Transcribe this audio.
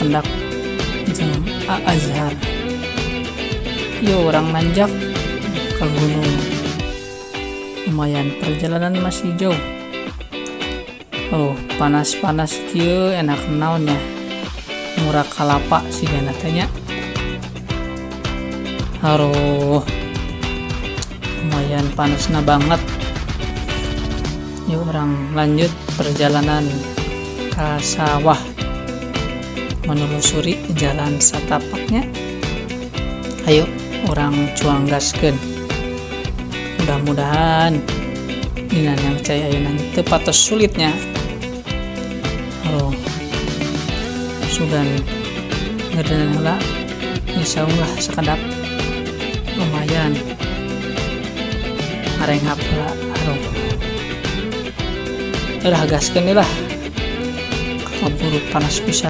pendak jeung Azhar. Yo orang nanjak ke gunung. Lumayan perjalanan masih jauh. Oh, panas-panas kieu enak naonnya. Murah kalapa sih gana tanya. Haruh. Lumayan panasna banget. Yuk orang lanjut perjalanan ke sawah menelusuri jalan satapaknya. Ayo orang cuang gaskeun. Mudah-mudahan dina yang cai ayeuna teu patos sulitnya. Halo. Sugan ngedenan heula insyaallah sakadap lumayan. Arenghap heula haro. Udah gaskeun lah. Kaburu panas pisan.